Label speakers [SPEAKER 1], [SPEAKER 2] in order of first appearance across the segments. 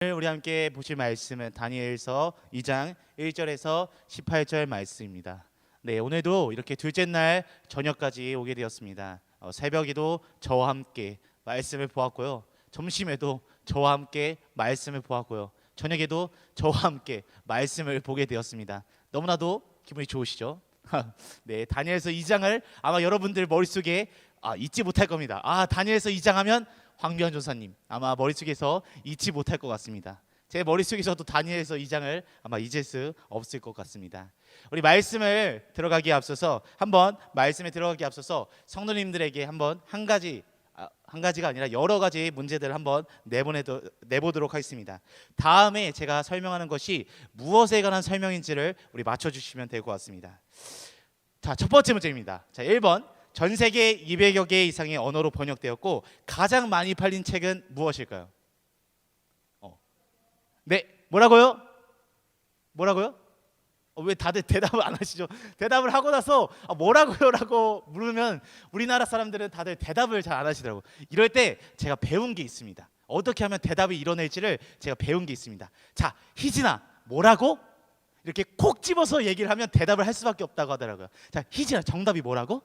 [SPEAKER 1] 오늘 우리 함께 보실 말씀은 다니엘서 2장 1절에서 18절 말씀입니다. 네, 오늘도 이렇게 둘째 날 저녁까지 오게 되었습니다. 새벽에도 저와 함께 말씀을 보았고요. 점심에도 저와 함께 말씀을 보았고요. 저녁에도 저와 함께 말씀을 보게 되었습니다. 너무나도 기분이 좋으시죠? 네, 다니엘서 2장을 아마 여러분들 머릿속에 잊지 못할 겁니다. 다니엘서 2장 하면 황교안 전사님 아마 머릿속에서 잊지 못할 것 같습니다. 제 머릿속에서도 다니엘서 2장을 아마 잊을 수 없을 것 같습니다. 우리 말씀에 들어가기에 앞서서 성도님들에게 한번 한 가지가 아니라 여러 가지 문제들을 한번 내보도록 하겠습니다. 다음에 제가 설명하는 것이 무엇에 관한 설명인지를 우리 맞춰주시면 될 것 같습니다. 자, 첫 번째 문제입니다. 자, 1번. 전 세계 200여 개 이상의 언어로 번역되었고 가장 많이 팔린 책은 무엇일까요? 네, 뭐라고요? 왜 다들 대답을 안 하시죠? 대답을 하고 나서 뭐라고요? 라고 물으면 우리나라 사람들은 다들 대답을 잘 안 하시더라고요. 이럴 때 제가 배운 게 있습니다. 어떻게 하면 대답이 이뤄낼지를 제가 배운 게 있습니다. 자, 희진아, 뭐라고? 이렇게 콕 집어서 얘기를 하면 대답을 할 수밖에 없다고 하더라고요. 자, 희진아, 정답이 뭐라고?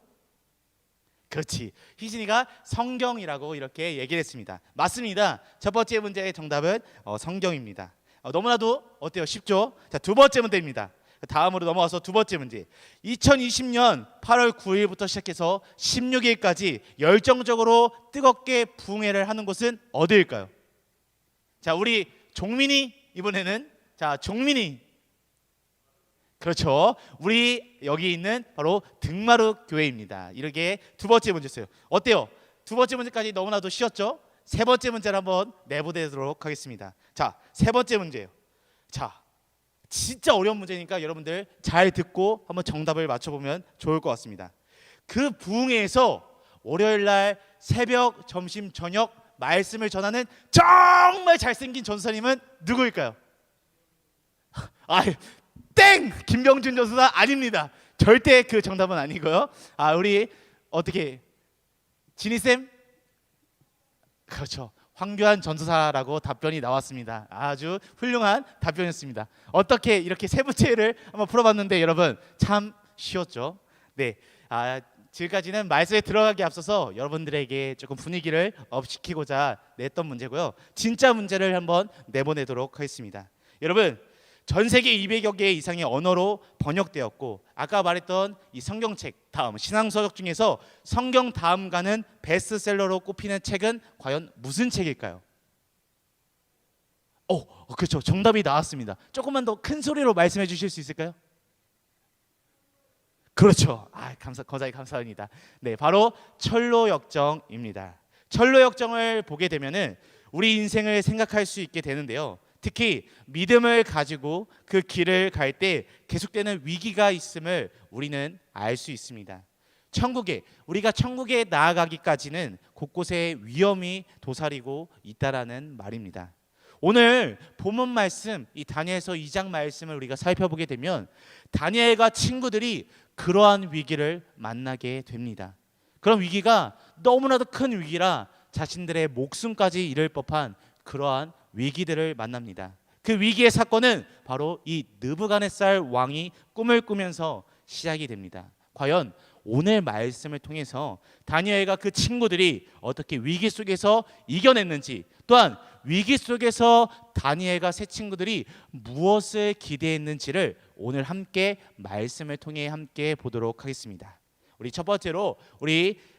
[SPEAKER 1] 그렇지, 희진이가 성경이라고 이렇게 얘기를 했습니다. 맞습니다. 첫 번째 문제의 정답은 성경입니다. 너무나도 어때요? 쉽죠? 자, 두 번째 문제입니다. 다음으로 넘어와서 두 번째 문제. 2020년 8월 9일부터 시작해서 16일까지 열정적으로 뜨겁게 부흥회를 하는 곳은 어디일까요? 자, 우리 종민이 이번에는 종민이. 그렇죠. 우리 여기 있는 바로 등마루 교회입니다. 이렇게 두 번째 문제였어요. 어때요? 두 번째 문제까지 너무나도 쉬웠죠? 세 번째 문제를 한번 내보도록 하겠습니다. 자, 세 번째 문제예요. 자, 진짜 어려운 문제니까 여러분들 잘 듣고 한번 정답을 맞춰보면 좋을 것 같습니다. 그 부흥회에서 월요일날 새벽, 점심, 저녁 말씀을 전하는 정말 잘생긴 전사님은 누구일까요? 땡! 김병준 전사 아닙니다. 절대 그 정답은 아니고요. 우리 어떻게 진희쌤? 그렇죠. 황교안 전도사라고 답변이 나왔습니다. 아주 훌륭한 답변이었습니다. 어떻게 이렇게 세 문제를 한번 풀어봤는데 여러분 참 쉬웠죠? 네, 지금까지는 말씀에 들어가기 앞서서 여러분들에게 조금 분위기를 업시키고자 냈던 문제고요. 진짜 문제를 한번 내보내도록 하겠습니다. 여러분, 전 세계 200여 개 이상의 언어로 번역되었고 아까 말했던 이 성경책 다음 신앙서적 중에서 성경 다음 가는 베스트셀러로 꼽히는 책은 과연 무슨 책일까요? 그렇죠. 정답이 나왔습니다. 조금만 더 큰 소리로 말씀해 주실 수 있을까요? 그렇죠. 거자히 감사합니다. 네, 바로 철로역정입니다. 철로역정을 보게 되면은 우리 인생을 생각할 수 있게 되는데요. 특히 믿음을 가지고 그 길을 갈 때 계속되는 위기가 있음을 우리는 알 수 있습니다. 우리가 천국에 나아가기까지는 곳곳에 위험이 도사리고 있다라는 말입니다. 오늘 본문 말씀, 이 다니엘서 2장 말씀을 우리가 살펴보게 되면 다니엘과 친구들이 그러한 위기를 만나게 됩니다. 그런 위기가 너무나도 큰 위기라 자신들의 목숨까지 잃을 법한 그러한 위기들을 만납니다. 그 위기의 사건은 바로 이 느부갓네살 왕이 꿈을 꾸면서 시작이 됩니다. 과연 오늘 말씀을 통해서 다니엘과 그 친구들이 어떻게 위기 속에서 이겨냈는지, 또한 위기 속에서 다니엘과 새 친구들이 무엇을 기대했는지를 오늘 함께 말씀을 통해 함께 보도록 하겠습니다. 우리 첫 번째로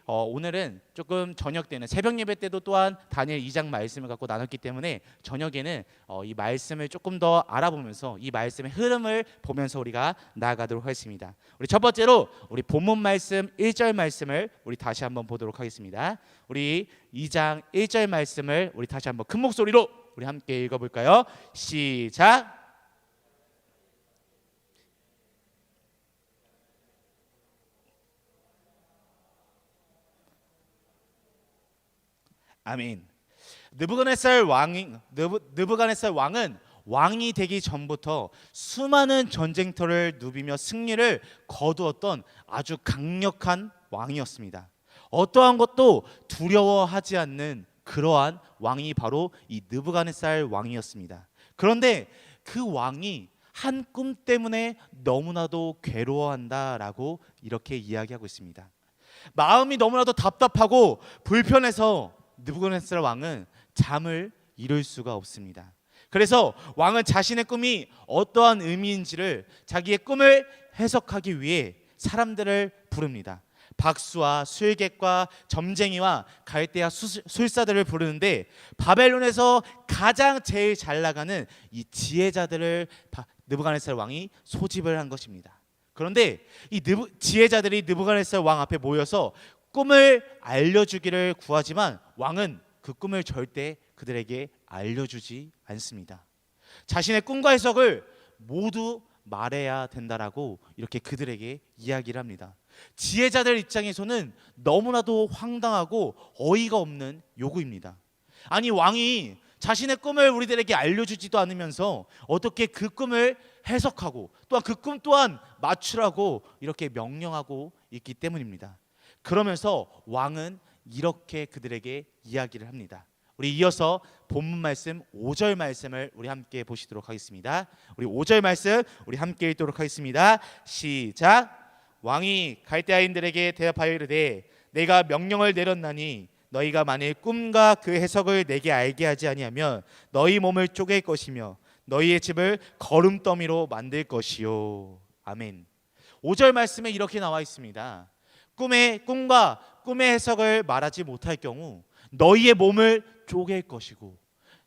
[SPEAKER 1] 오늘은 조금 저녁 때는 새벽 예배 때도 또한 다니엘 2장 말씀을 갖고 나눴기 때문에 저녁에는 이 말씀을 조금 더 알아보면서 이 말씀의 흐름을 보면서 우리가 나아가도록 하겠습니다. 우리 첫 번째로 우리 본문 말씀 1절 말씀을 우리 다시 한번 보도록 하겠습니다. 우리 2장 1절 말씀을 우리 다시 한번 큰 목소리로 우리 함께 읽어볼까요? 시작. 아멘. 느부갓네살 왕은 왕이 되기 전부터 수많은 전쟁터를 누비며 승리를 거두었던 아주 강력한 왕이었습니다. 어떠한 것도 두려워하지 않는 그러한 왕이 바로 이 느부갓네살 왕이었습니다. 그런데 그 왕이 한 꿈 때문에 너무나도 괴로워한다라고 이렇게 이야기하고 있습니다. 마음이 너무나도 답답하고 불편해서 느부갓네살 왕은 잠을 이룰 수가 없습니다. 그래서 왕은 자신의 꿈이 어떠한 의미인지를, 자기의 꿈을 해석하기 위해 사람들을 부릅니다. 박수와 술객과 점쟁이와 갈대아 술사들을 부르는데, 바벨론에서 가장 제일 잘 나가는 이 지혜자들을 느부갓네살 왕이 소집을 한 것입니다. 그런데 이 지혜자들이 느부갓네살 왕 앞에 모여서 꿈을 알려주기를 구하지만 왕은 그 꿈을 절대 그들에게 알려주지 않습니다. 자신의 꿈과 해석을 모두 말해야 된다라고 이렇게 그들에게 이야기를 합니다. 지혜자들 입장에서는 너무나도 황당하고 어이가 없는 요구입니다. 아니, 왕이 자신의 꿈을 우리들에게 알려주지도 않으면서 어떻게 그 꿈을 해석하고 또한 그 꿈 또한 맞추라고 이렇게 명령하고 있기 때문입니다. 그러면서 왕은 이렇게 그들에게 이야기를 합니다. 우리 이어서 본문 말씀 5절 말씀을 우리 함께 보시도록 하겠습니다. 우리 5절 말씀 우리 함께 읽도록 하겠습니다. 시작. 왕이 갈대아인들에게 대답하여 이르되 내가 명령을 내렸나니 너희가 만일 꿈과 그 해석을 내게 알게 하지 아니하면 너희 몸을 쪼갤 것이며 너희의 집을 거름더미로 만들 것이요. 아멘. 5절 말씀에 이렇게 나와 있습니다. 꿈과 꿈의 해석을 말하지 못할 경우 너희의 몸을 쪼갤 것이고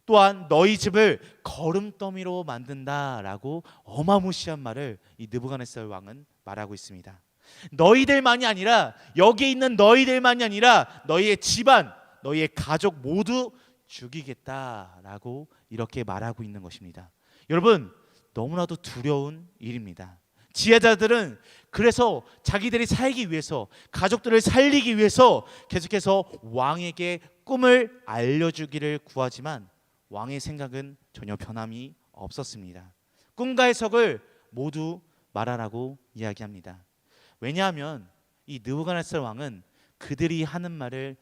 [SPEAKER 1] 또한 너희 집을 거름더미로 만든다라고 어마무시한 말을 이 느부갓네살 왕은 말하고 있습니다. 너희들만이 아니라, 여기 있는 너희들만이 아니라 너희의 집안, 너희의 가족 모두 죽이겠다라고 이렇게 말하고 있는 것입니다. 여러분, 너무나도 두려운 일입니다. 지혜자들은 그래서 자기들이 살기 위해서, 가족들을 살리기 위해서 계속해서 왕에게 꿈을 알려주기를 구하지만 왕의 생각은 전혀 변함이 없었습니다. 꿈과 해석을 모두 말하라고 이야기합니다. 왜냐하면 이 느부갓네살 왕은 그들이 하는 말을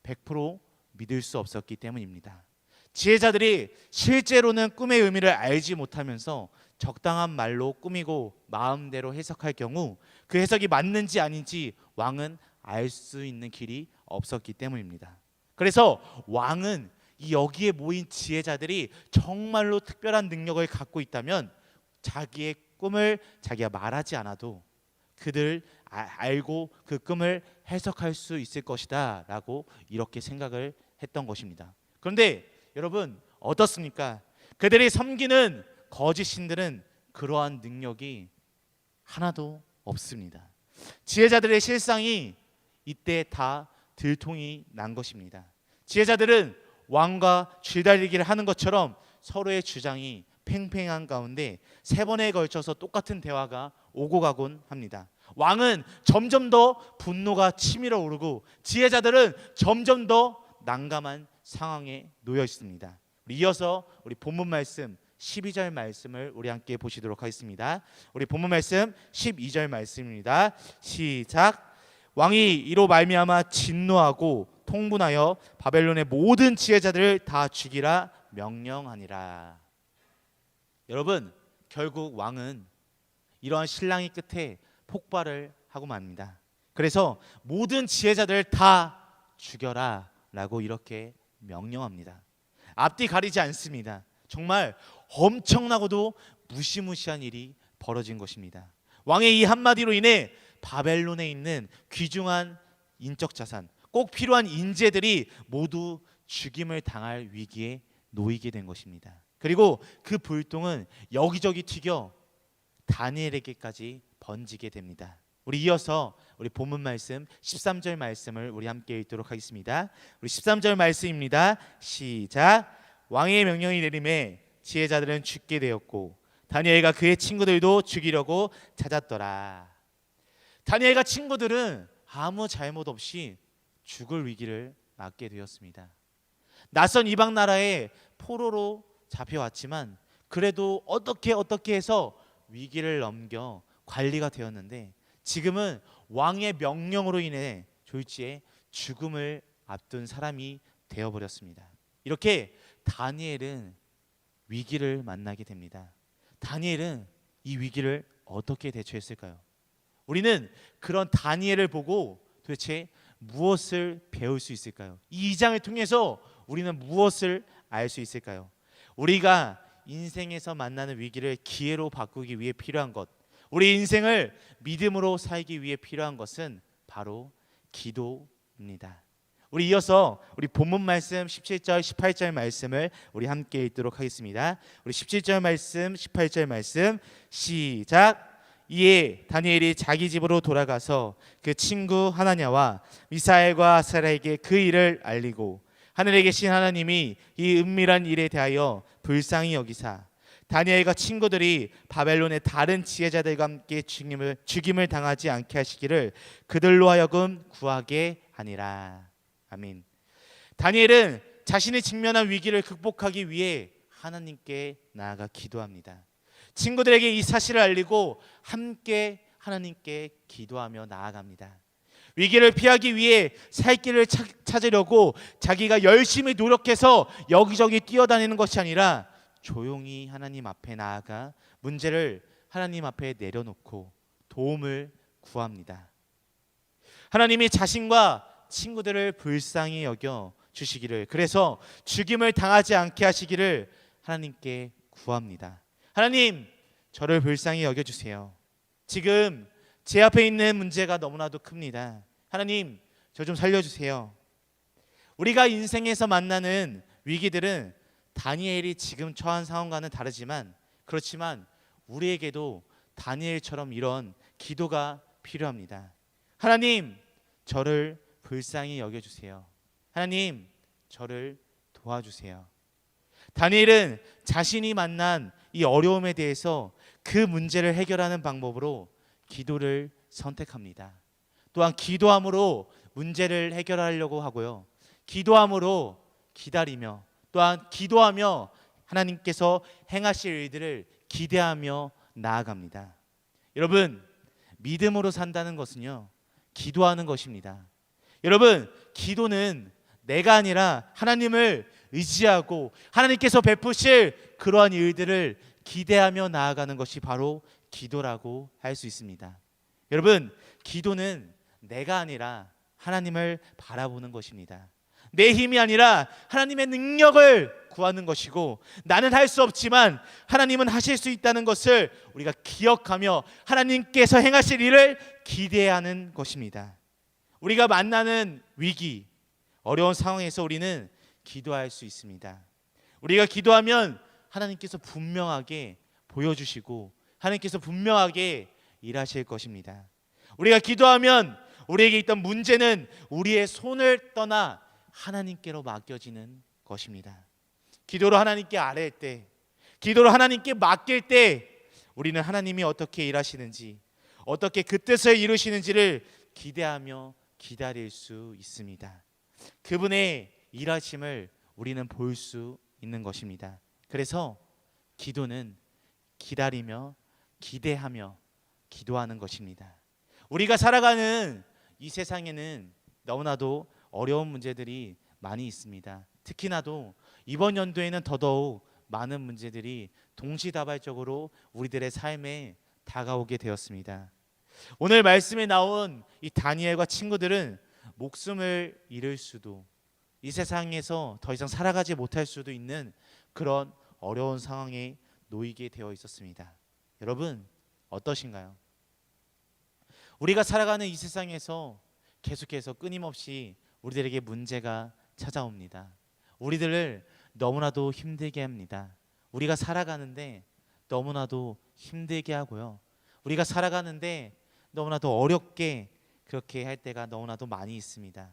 [SPEAKER 1] 100% 믿을 수 없었기 때문입니다. 지혜자들이 실제로는 꿈의 의미를 알지 못하면서 적당한 말로 꾸미고 마음대로 해석할 경우 그 해석이 맞는지 아닌지 왕은 알 수 있는 길이 없었기 때문입니다. 그래서 왕은 이 여기에 모인 지혜자들이 정말로 특별한 능력을 갖고 있다면 자기의 꿈을 자기가 말하지 않아도 그들 알고 그 꿈을 해석할 수 있을 것이다 라고 이렇게 생각을 했던 것입니다. 그런데 여러분, 어떻습니까? 그들이 섬기는 거짓 신들은 그러한 능력이 하나도 없습니다. 지혜자들의 실상이 이때 다 들통이 난 것입니다. 지혜자들은 왕과 줄다리기를 하는 것처럼 서로의 주장이 팽팽한 가운데 3번에 걸쳐서 똑같은 대화가 오고 가곤 합니다. 왕은 점점 더 분노가 치밀어 오르고 지혜자들은 점점 더 난감한 상황에 놓여 있습니다. 이어서 우리 본문 말씀 12절 말씀을 우리 함께 보시도록 하겠습니다. 우리 본문 말씀 12절 말씀입니다. 시작. 왕이 이로 말미암아 진노하고 통분하여 바벨론의 모든 지혜자들을 다 죽이라 명령하니라. 여러분, 결국 왕은 이러한 신랑이 끝에 폭발을 하고 맙니다. 그래서 모든 지혜자들을 다 죽여라 라고 이렇게 명령합니다. 앞뒤 가리지 않습니다. 정말 엄청나고도 무시무시한 일이 벌어진 것입니다. 왕의 이 한마디로 인해 바벨론에 있는 귀중한 인적 자산, 꼭 필요한 인재들이 모두 죽임을 당할 위기에 놓이게 된 것입니다. 그리고 그 불똥은 여기저기 튀겨 다니엘에게까지 번지게 됩니다. 우리 이어서 우리 본문 말씀 13절 말씀을 우리 함께 읽도록 하겠습니다. 우리 13절 말씀입니다. 시작. 왕의 명령이 내림에 지혜자들은 죽게 되었고 다니엘과 그의 친구들도 죽이려고 찾았더라. 다니엘과 친구들은 아무 잘못 없이 죽을 위기를 맞게 되었습니다. 낯선 이방 나라에 포로로 잡혀왔지만 그래도 어떻게 해서 위기를 넘겨 관리가 되었는데 지금은 왕의 명령으로 인해 졸지에 죽음을 앞둔 사람이 되어버렸습니다. 이렇게 다니엘은 위기를 만나게 됩니다. 다니엘은 이 위기를 어떻게 대처했을까요? 우리는 그런 다니엘을 보고 도대체 무엇을 배울 수 있을까요? 이 2장을 통해서 우리는 무엇을 알 수 있을까요? 우리가 인생에서 만나는 위기를 기회로 바꾸기 위해 필요한 것, 우리 인생을 믿음으로 살기 위해 필요한 것은 바로 기도입니다. 우리 이어서 우리 본문 말씀 17절 18절 말씀을 우리 함께 읽도록 하겠습니다. 우리 17절 말씀 18절 말씀 시작. 이에 다니엘이 자기 집으로 돌아가서 그 친구 하나냐와 미사엘과 아사랴에게 그 일을 알리고 하늘에 계신 하나님이 이 은밀한 일에 대하여 불쌍히 여기사 다니엘과 친구들이 바벨론의 다른 지혜자들과 함께 죽임을 당하지 않게 하시기를 그들로 하여금 구하게 하니라. 아멘. 다니엘은 자신이 직면한 위기를 극복하기 위해 하나님께 나아가 기도합니다. 친구들에게 이 사실을 알리고 함께 하나님께 기도하며 나아갑니다. 위기를 피하기 위해 살 길을 찾으려고 자기가 열심히 노력해서 여기저기 뛰어다니는 것이 아니라 조용히 하나님 앞에 나아가 문제를 하나님 앞에 내려놓고 도움을 구합니다. 하나님이 자신과 친구들을 불쌍히 여겨 주시기를, 그래서 죽임을 당하지 않게 하시기를 하나님께 구합니다. 하나님, 저를 불쌍히 여겨주세요. 지금 제 앞에 있는 문제가 너무나도 큽니다. 하나님, 저 좀 살려주세요. 우리가 인생에서 만나는 위기들은 다니엘이 지금 처한 상황과는 다르지만, 그렇지만 우리에게도 다니엘처럼 이런 기도가 필요합니다. 하나님, 저를 불쌍히 여겨주세요. 하나님, 저를 도와주세요. 다니엘은 자신이 만난 이 어려움에 대해서 그 문제를 해결하는 방법으로 기도를 선택합니다. 또한 기도함으로 문제를 해결하려고 하고요. 기도함으로 기다리며, 또한 기도하며 하나님께서 행하실 일들을 기대하며 나아갑니다. 여러분, 믿음으로 산다는 것은요, 기도하는 것입니다. 여러분, 기도는 내가 아니라 하나님을 의지하고 하나님께서 베푸실 그러한 일들을 기대하며 나아가는 것이 바로 기도라고 할 수 있습니다. 여러분, 기도는 내가 아니라 하나님을 바라보는 것입니다. 내 힘이 아니라 하나님의 능력을 구하는 것이고, 나는 할 수 없지만 하나님은 하실 수 있다는 것을 우리가 기억하며 하나님께서 행하실 일을 기대하는 것입니다. 우리가 만나는 위기, 어려운 상황에서 우리는 기도할 수 있습니다. 우리가 기도하면 하나님께서 분명하게 보여주시고 하나님께서 분명하게 일하실 것입니다. 우리가 기도하면 우리에게 있던 문제는 우리의 손을 떠나 하나님께로 맡겨지는 것입니다. 기도로 하나님께 아뢰일 때, 기도로 하나님께 맡길 때 우리는 하나님이 어떻게 일하시는지, 어떻게 그 뜻을 이루시는지를 기대하며 기다릴 수 있습니다. 그분의 일하심을 우리는 볼 수 있는 것입니다. 그래서 기도는 기다리며 기대하며 기도하는 것입니다. 우리가 살아가는 이 세상에는 너무나도 어려운 문제들이 많이 있습니다. 특히나도 이번 연도에는 더더욱 많은 문제들이 동시다발적으로 우리들의 삶에 다가오게 되었습니다. 오늘 말씀에 나온 이 다니엘과 친구들은 목숨을 잃을 수도, 이 세상에서 더 이상 살아가지 못할 수도 있는 그런 어려운 상황에 놓이게 되어 있었습니다. 여러분, 어떠신가요? 우리가 살아가는 이 세상에서 계속해서 끊임없이 우리들에게 문제가 찾아옵니다. 우리들을 너무나도 힘들게 합니다. 우리가 살아가는데 너무나도 힘들게 하고요. 우리가 살아가는데 너무나도 어렵게 그렇게 할 때가 너무나도 많이 있습니다.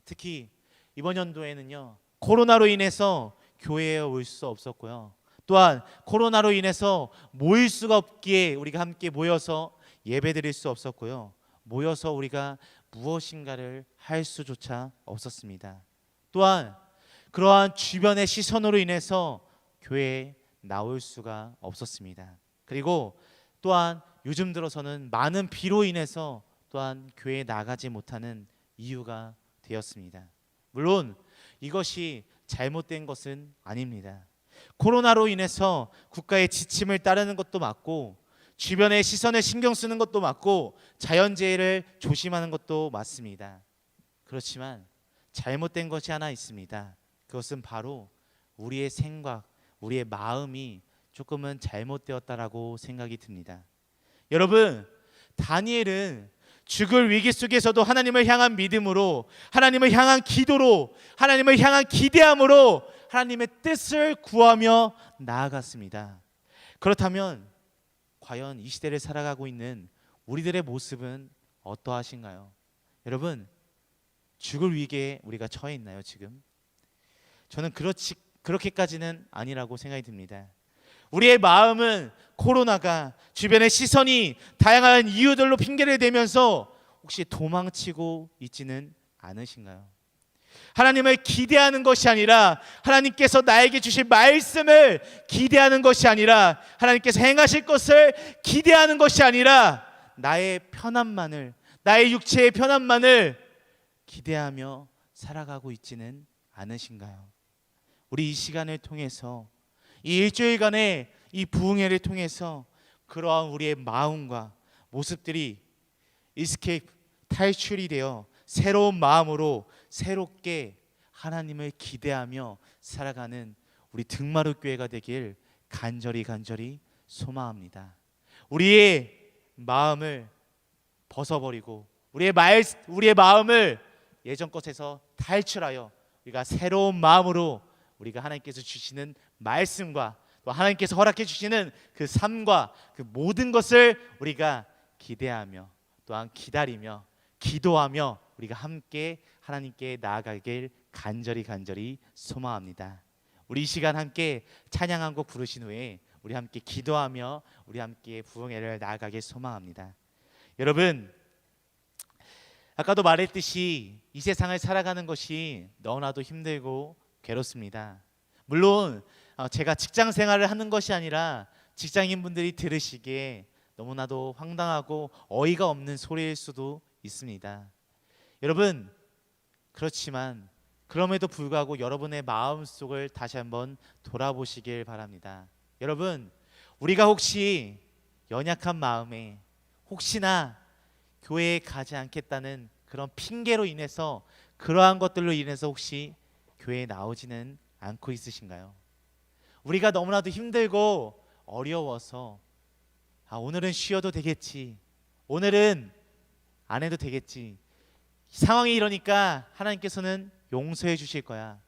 [SPEAKER 1] 특히 이번 연도에는요, 코로나로 인해서 교회에 올 수 없었고요. 또한 코로나로 인해서 모일 수가 없기에 우리가 함께 모여서 예배드릴 수 없었고요. 모여서 우리가 무엇인가를 할 수조차 없었습니다. 또한 그러한 주변의 시선으로 인해서 교회에 나올 수가 없었습니다. 그리고 또한 요즘 들어서는 많은 비로 인해서 또한 교회에 나가지 못하는 이유가 되었습니다. 물론 이것이 잘못된 것은 아닙니다. 코로나로 인해서 국가의 지침을 따르는 것도 맞고 주변의 시선을 신경 쓰는 것도 맞고 자연재해를 조심하는 것도 맞습니다. 그렇지만 잘못된 것이 하나 있습니다. 그것은 바로 우리의 생각, 우리의 마음이 조금은 잘못되었다라고 생각이 듭니다. 여러분, 다니엘은 죽을 위기 속에서도 하나님을 향한 믿음으로, 하나님을 향한 기도로, 하나님을 향한 기대함으로 하나님의 뜻을 구하며 나아갔습니다. 그렇다면 과연 이 시대를 살아가고 있는 우리들의 모습은 어떠하신가요? 여러분, 죽을 위기에 우리가 처해 있나요, 지금? 저는 그렇게까지는 아니라고 생각이 듭니다. 우리의 마음은 코로나가 주변의 시선이 다양한 이유들로 핑계를 대면서 혹시 도망치고 있지는 않으신가요? 하나님을 기대하는 것이 아니라 하나님께서 나에게 주실 말씀을 기대하는 것이 아니라 하나님께서 행하실 것을 기대하는 것이 아니라 나의 편안만을, 나의 육체의 편안만을 기대하며 살아가고 있지는 않으신가요? 우리 이 시간을 통해서, 이 일주일간의 이 부흥회를 통해서 그러한 우리의 마음과 모습들이 이스케이프, 탈출이 되어 새로운 마음으로 새롭게 하나님을 기대하며 살아가는 우리 등마루 교회가 되길 간절히 소망합니다. 우리의 마음을 벗어버리고 우리의 마음을 예전 것에서 탈출하여 우리가 새로운 마음으로 우리가 하나님께서 주시는 말씀과 또 하나님께서 허락해 주시는 그 삶과 그 모든 것을 우리가 기대하며 또한 기다리며 기도하며 우리가 함께 하나님께 나아가길 간절히 소망합니다. 우리 이 시간 함께 찬양 한 곡 부르신 후에 우리 함께 기도하며 우리 함께 부흥회를 나아가길 소망합니다. 여러분, 아까도 말했듯이 이 세상을 살아가는 것이 너무나도 힘들고 괴롭습니다. 물론 제가 직장 생활을 하는 것이 아니라 직장인분들이 들으시기에 너무나도 황당하고 어이가 없는 소리일 수도 있습니다. 여러분, 그렇지만 그럼에도 불구하고 여러분의 마음속을 다시 한번 돌아보시길 바랍니다. 여러분, 우리가 혹시 연약한 마음에 혹시나 교회에 가지 않겠다는 그런 핑계로 인해서, 그러한 것들로 인해서 혹시 교회에 나오지는 않고 있으신가요? 우리가 너무나도 힘들고 어려워서 오늘은 쉬어도 되겠지, 오늘은 안 해도 되겠지, 상황이 이러니까 하나님께서는 용서해 주실 거야,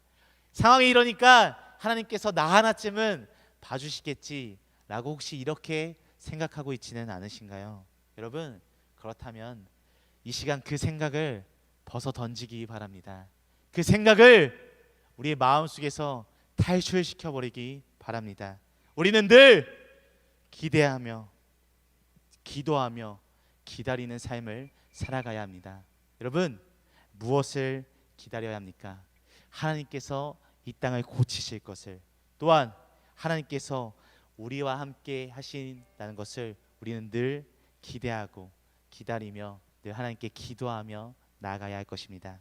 [SPEAKER 1] 상황이 이러니까 하나님께서 나 하나쯤은 봐주시겠지 라고 혹시 이렇게 생각하고 있지는 않으신가요? 여러분, 그렇다면 이 시간 그 생각을 벗어 던지기 바랍니다. 그 생각을 우리의 마음속에서 탈출시켜 버리기 바랍니다. 우리는 늘 기대하며 기도하며 기다리는 삶을 살아가야 합니다. 여러분, 무엇을 기다려야 합니까? 하나님께서 이 땅을 고치실 것을, 또한 하나님께서 우리와 함께 하신다는 것을 우리는 늘 기대하고 기다리며 늘 하나님께 기도하며 나아가야 할 것입니다.